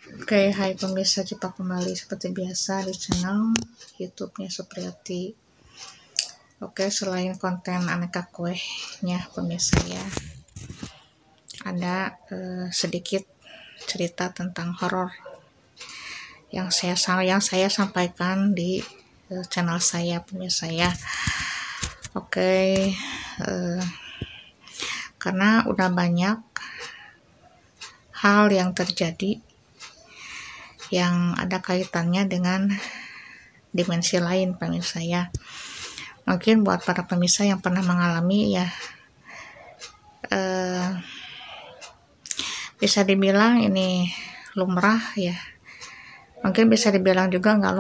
Oke, hai pemirsa, jumpa kembali seperti biasa di channel YouTube-nya Supriyati. Oke, selain konten aneka kuehnya pemirsa ya, ada sedikit cerita tentang horor yang saya sampaikan di channel saya pemirsa ya. Oke, karena udah banyak hal yang terjadi yang ada kaitannya dengan dimensi lain pemirsa ya. Mungkin buat para pemirsa yang pernah mengalami ya, bisa dibilang ini lumrah ya, mungkin bisa dibilang juga nggak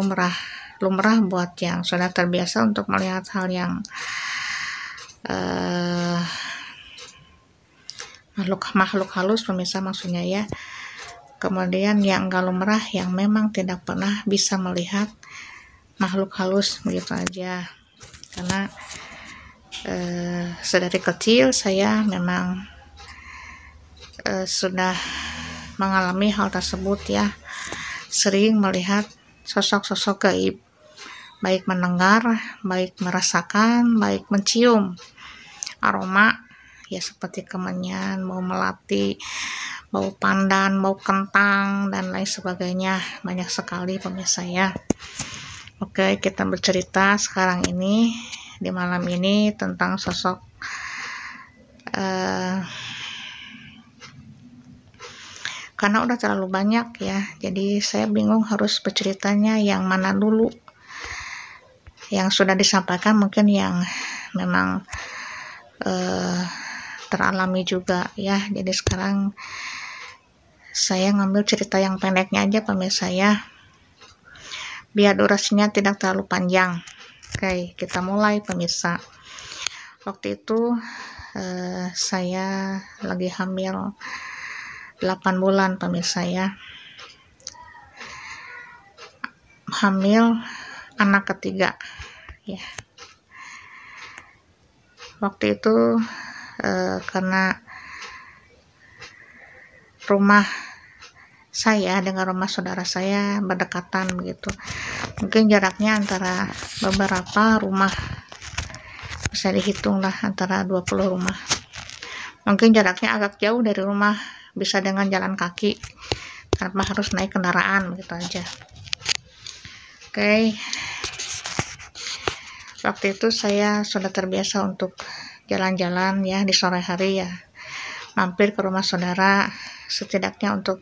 lumrah buat yang sudah terbiasa untuk melihat hal yang makhluk halus pemirsa maksudnya ya. Kemudian yang enggak lumrah yang memang tidak pernah bisa melihat makhluk halus begitu aja. Karena sedari kecil saya memang sudah mengalami hal tersebut ya, sering melihat sosok-sosok gaib, baik mendengar, baik merasakan, baik mencium aroma ya, seperti kemenyan, bau melati, bau pandan, bau kentang, dan lain sebagainya. Banyak sekali pemirsa ya. Oke, kita bercerita sekarang ini di malam ini tentang sosok karena udah terlalu banyak ya, jadi saya bingung harus berceritanya yang mana dulu. Yang sudah disampaikan mungkin yang memang teralami juga ya, jadi sekarang saya ngambil cerita yang pendeknya aja pemirsa ya, biar durasinya tidak terlalu panjang. Oke, kita mulai pemirsa. Waktu itu saya lagi hamil 8 bulan pemirsa ya, hamil anak ketiga ya. Waktu itu karena rumah saya dengan rumah saudara saya berdekatan begitu, mungkin jaraknya antara beberapa rumah, bisa dihitung lah antara 20 rumah. Mungkin jaraknya agak jauh dari rumah, bisa dengan jalan kaki tanpa harus naik kendaraan begitu aja. Oke, waktu itu saya sudah terbiasa untuk jalan-jalan ya di sore hari ya, mampir ke rumah saudara setidaknya untuk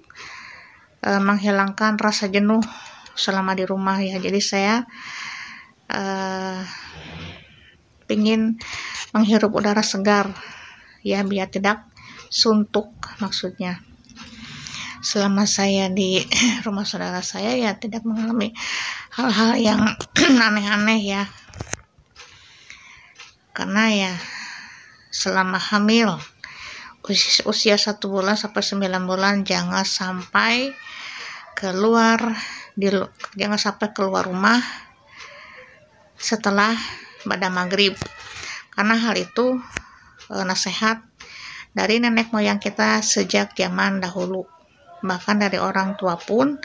menghilangkan rasa jenuh selama di rumah ya. Jadi saya ingin menghirup udara segar ya, biar tidak suntuk maksudnya. Selama saya di rumah saudara saya ya tidak mengalami hal-hal yang aneh-aneh ya, karena ya selama hamil usia 1 bulan sampai 9 bulan jangan sampai keluar rumah setelah pada maghrib, karena hal itu nasihat dari nenek moyang kita sejak zaman dahulu, bahkan dari orang tua pun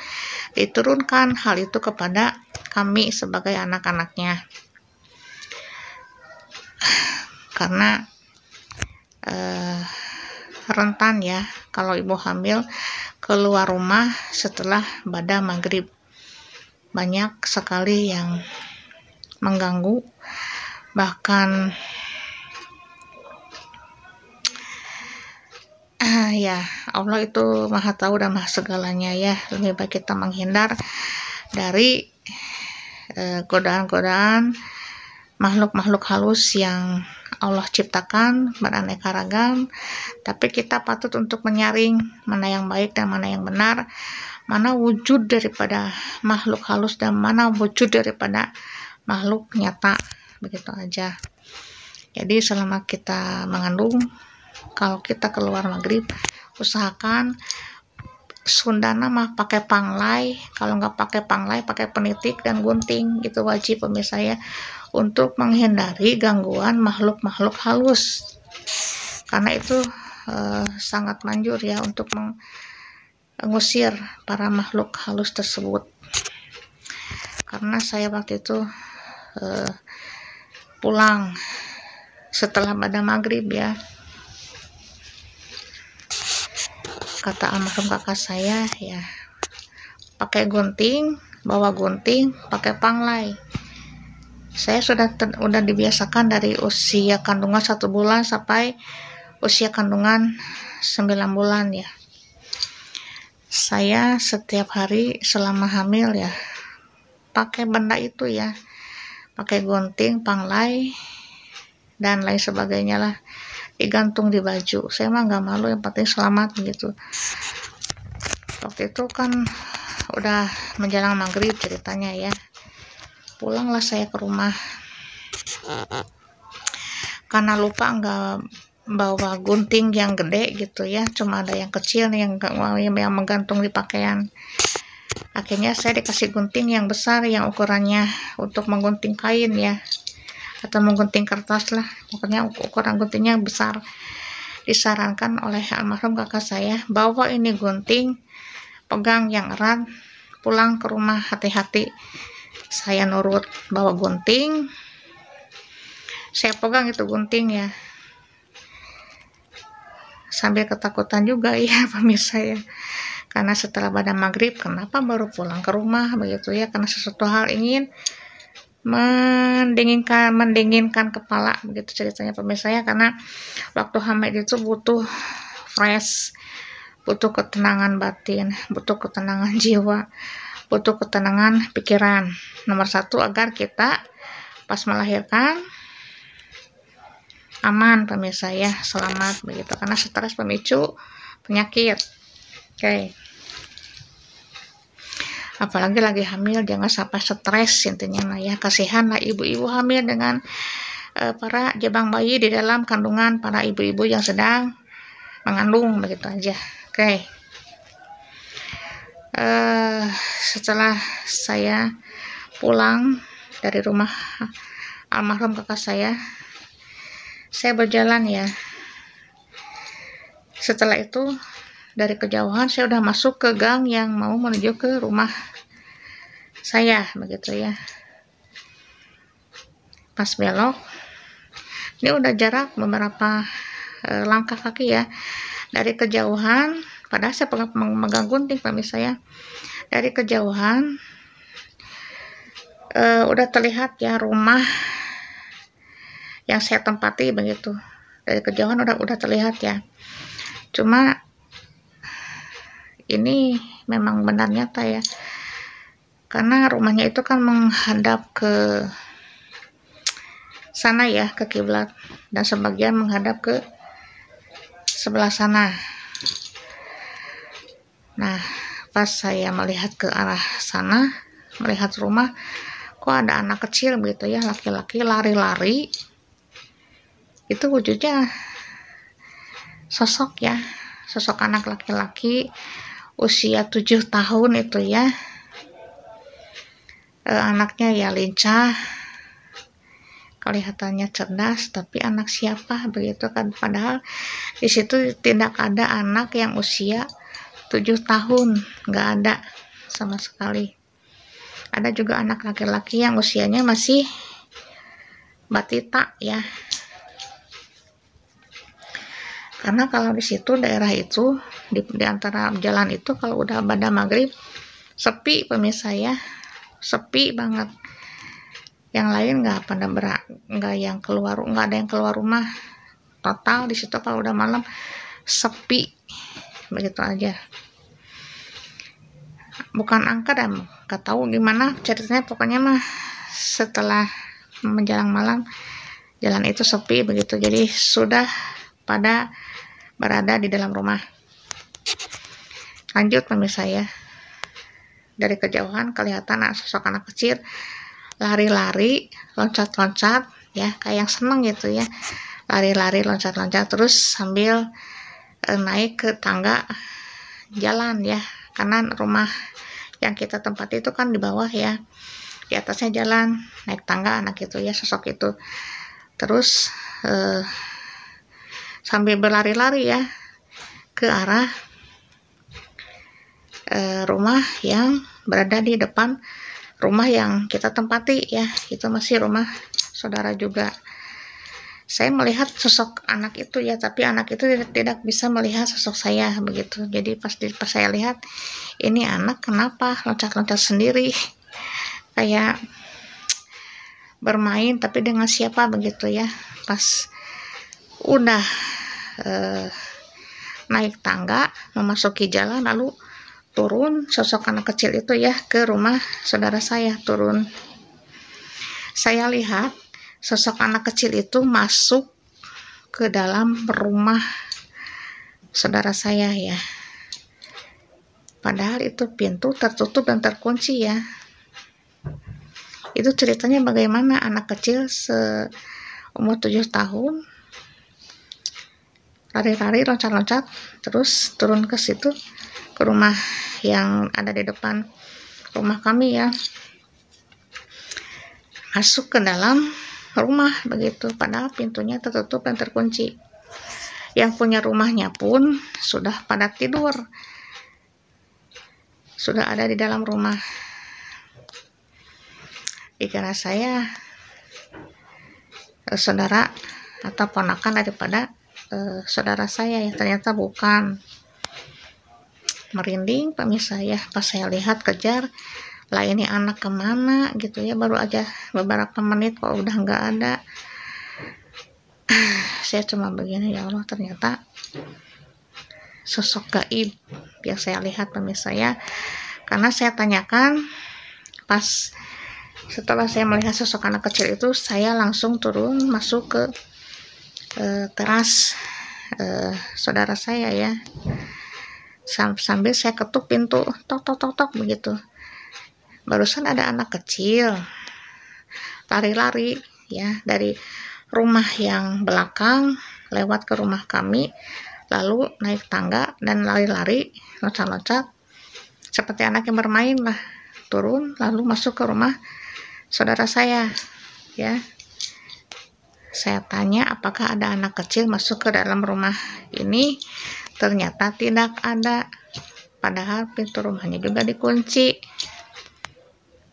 diturunkan hal itu kepada kami sebagai anak-anaknya. Karena rentan ya kalau ibu hamil keluar rumah setelah pada maghrib, banyak sekali yang mengganggu, bahkan ya Allah itu maha tahu dan maha segalanya ya. Lebih baik kita menghindar dari godaan-godaan makhluk-makhluk halus yang Allah ciptakan beraneka ragam, tapi kita patut untuk menyaring mana yang baik dan mana yang benar, mana wujud daripada makhluk halus dan mana wujud daripada makhluk nyata, begitu aja. Jadi selama kita mengandung, kalau kita keluar maghrib, usahakan sundana mah pakai panglai, kalau nggak pakai panglai pakai penitik dan gunting, gitu wajib pemirsa ya, untuk menghindari gangguan makhluk-makhluk halus, karena itu sangat manjur ya untuk ngusir para makhluk halus tersebut. Karena saya waktu itu pulang setelah pada maghrib ya, kata almarhum kakak saya ya, pakai gunting, bawa gunting, pakai panglai. Saya sudah dibiasakan dari usia kandungan 1 bulan sampai usia kandungan 9 bulan ya. Saya setiap hari selama hamil ya pakai benda itu ya, pakai gunting, panglai, dan lain sebagainya lah, digantung di baju. Saya mah nggak malu, yang penting selamat gitu. Waktu itu kan udah menjelang maghrib ceritanya ya, pulanglah saya ke rumah karena lupa nggak bawa gunting yang gede gitu ya, cuma ada yang kecil yang menggantung di pakaian. Akhirnya saya dikasih gunting yang besar, yang ukurannya untuk menggunting kain ya, atau menggunting kertas lah, pokoknya ukuran guntingnya besar. Disarankan oleh almarhum kakak saya, bawa ini gunting, pegang yang erat, pulang ke rumah hati-hati. Saya nurut, bawa gunting, saya pegang itu gunting ya, sambil ketakutan juga ya pemirsa ya, karena setelah pada maghrib kenapa baru pulang ke rumah begitu ya, karena sesuatu hal ingin mendinginkan kepala begitu ceritanya pemirsa ya. Karena waktu hamil itu butuh fresh, butuh ketenangan batin, butuh ketenangan jiwa, butuh ketenangan pikiran. Nomor 1 agar kita pas melahirkan aman pemirsa ya, selamat begitu, karena stres pemicu penyakit. Oke. Apalagi lagi hamil, jangan sampai stres intinya lah ya. Kasihan lah ibu-ibu hamil dengan para jabang bayi di dalam kandungan, para ibu-ibu yang sedang mengandung begitu aja. Oke. Setelah saya pulang dari rumah almarhum kakak saya berjalan ya. Setelah itu dari kejauhan saya udah masuk ke gang yang mau menuju ke rumah saya begitu ya. Pas belok, ini udah jarak beberapa langkah kaki ya. Dari kejauhan, padahal saya memegang gunting pemirsa ya, dari kejauhan udah terlihat ya rumah yang saya tempati begitu. Dari kejauhan udah terlihat ya. Cuma ini memang benar nyata ya, karena rumahnya itu kan menghadap ke sana ya, ke kiblat, dan sebagian menghadap ke sebelah sana. Nah, pas saya melihat ke arah sana, melihat rumah, kok ada anak kecil begitu ya, laki-laki lari-lari. Itu wujudnya sosok ya, sosok anak laki-laki usia 7 tahun itu ya. Anaknya ya lincah, kelihatannya cerdas, tapi anak siapa begitu kan, padahal di situ tidak ada anak yang usia 7 tahun, nggak ada sama sekali. Ada juga anak laki-laki yang usianya masih batita ya. Karena kalau di situ daerah itu di antara jalan itu kalau udah pada maghrib sepi pemirsa ya, sepi banget. Yang lain nggak pada nggak ada yang keluar rumah, total di situ kalau udah malam sepi begitu aja. Bukan angka dan nggak tahu gimana ceritanya, pokoknya mah setelah menjelang malam jalan itu sepi begitu, jadi sudah pada berada di dalam rumah. Lanjut pemirsa ya, dari kejauhan kelihatan sosok anak kecil lari-lari, loncat-loncat ya, kayak yang seneng gitu ya, lari-lari, loncat-loncat, terus sambil naik ke tangga jalan ya, karena rumah yang kita tempati itu kan di bawah ya, di atasnya jalan, naik tangga anak itu ya, sosok itu. Terus sambil berlari-lari ya ke arah rumah yang berada di depan rumah yang kita tempati ya, itu masih rumah saudara juga. Saya melihat sosok anak itu ya, tapi anak itu tidak bisa melihat sosok saya begitu. Jadi pas saya lihat, ini anak kenapa loncat-loncat sendiri, kayak bermain tapi dengan siapa begitu ya. Pas udah naik tangga memasuki jalan, lalu turun sosok anak kecil itu ya ke rumah saudara saya, turun. Saya lihat sosok anak kecil itu masuk ke dalam rumah saudara saya ya, padahal itu pintu tertutup dan terkunci ya. Itu ceritanya bagaimana anak kecil seumur 7 tahun lari-lari, loncat-loncat, terus turun ke situ, ke rumah yang ada di depan rumah kami ya, masuk ke dalam rumah begitu, padahal pintunya tertutup dan terkunci. Yang punya rumahnya pun sudah pada tidur, sudah ada di dalam rumah. Dikira saya saudara atau ponakan daripada saudara saya ya, ternyata bukan. Merinding pemirsa ya, pas saya lihat, kejar lah, ini anak kemana gitu ya, baru aja beberapa menit kok udah nggak ada. Saya cuma begini, ya Allah, ternyata sosok gaib yang saya lihat pemirsa ya. Karena saya tanyakan, pas setelah saya melihat sosok anak kecil itu, saya langsung turun masuk ke teras saudara saya ya, sambil saya ketuk pintu, tok tok tok tok begitu. Barusan ada anak kecil lari-lari ya dari rumah yang belakang lewat ke rumah kami, lalu naik tangga dan lari-lari, loncat-loncat seperti anak yang bermain lah, turun lalu masuk ke rumah saudara saya ya. Saya tanya apakah ada anak kecil masuk ke dalam rumah ini, ternyata tidak ada, padahal pintu rumahnya juga dikunci.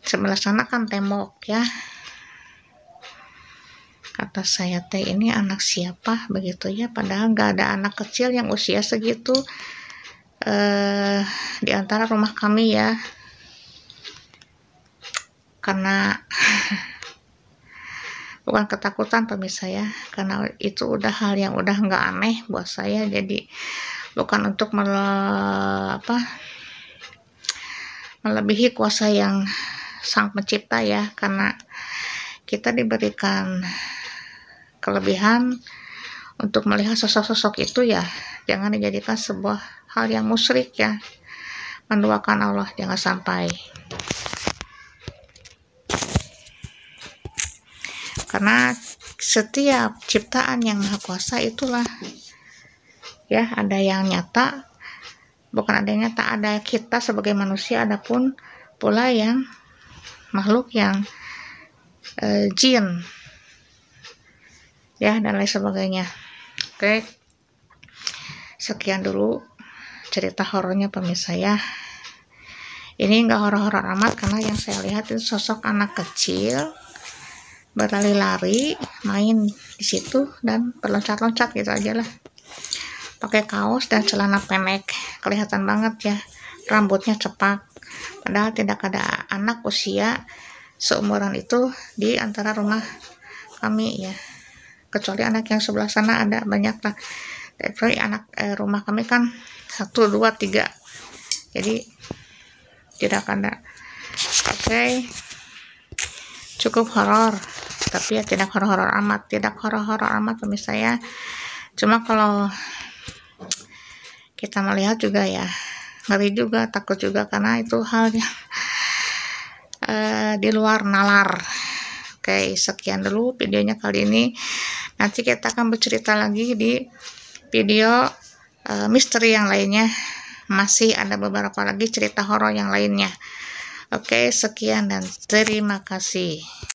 Sebelah sana kan tembok ya. Kata saya, teh ini anak siapa begitu ya, padahal nggak ada anak kecil yang usia segitu di antara rumah kami ya. Karena bukan ketakutan pemirsa ya, karena itu udah hal yang udah nggak aneh buat saya. Jadi bukan untuk melebihi kuasa yang Sang Pencipta ya, karena kita diberikan kelebihan untuk melihat sosok-sosok itu ya, jangan dijadikan sebuah hal yang musyrik ya, menduakan Allah, jangan sampai. Karena setiap ciptaan yang Maha Kuasa itulah ya, ada yang nyata, bukan ada yang nyata, ada kita sebagai manusia, ada pun pula yang makhluk yang jin ya, dan lain sebagainya. Oke, sekian dulu cerita horornya pemirsa ya. Ini enggak horor-horor amat, karena yang saya lihat itu sosok anak kecil berlari-lari main di situ dan berloncat-loncat gitu aja lah, pakai kaos dan celana pendek, kelihatan banget ya rambutnya cepak, padahal tidak ada anak usia seumuran itu di antara rumah kami ya, kecuali anak yang sebelah sana ada banyak lah, tapi anak rumah kami kan 1, 2, 3, jadi tidak ada. Oke, cukup horor, tapi ya tidak horor-horor amat, pemirsa ya. Cuma kalau kita melihat juga ya ngeri juga, takut juga, karena itu hal yang di luar nalar. Oke, sekian dulu videonya kali ini. Nanti kita akan bercerita lagi di video misteri yang lainnya. Masih ada beberapa lagi cerita horor yang lainnya. Oke, sekian dan terima kasih.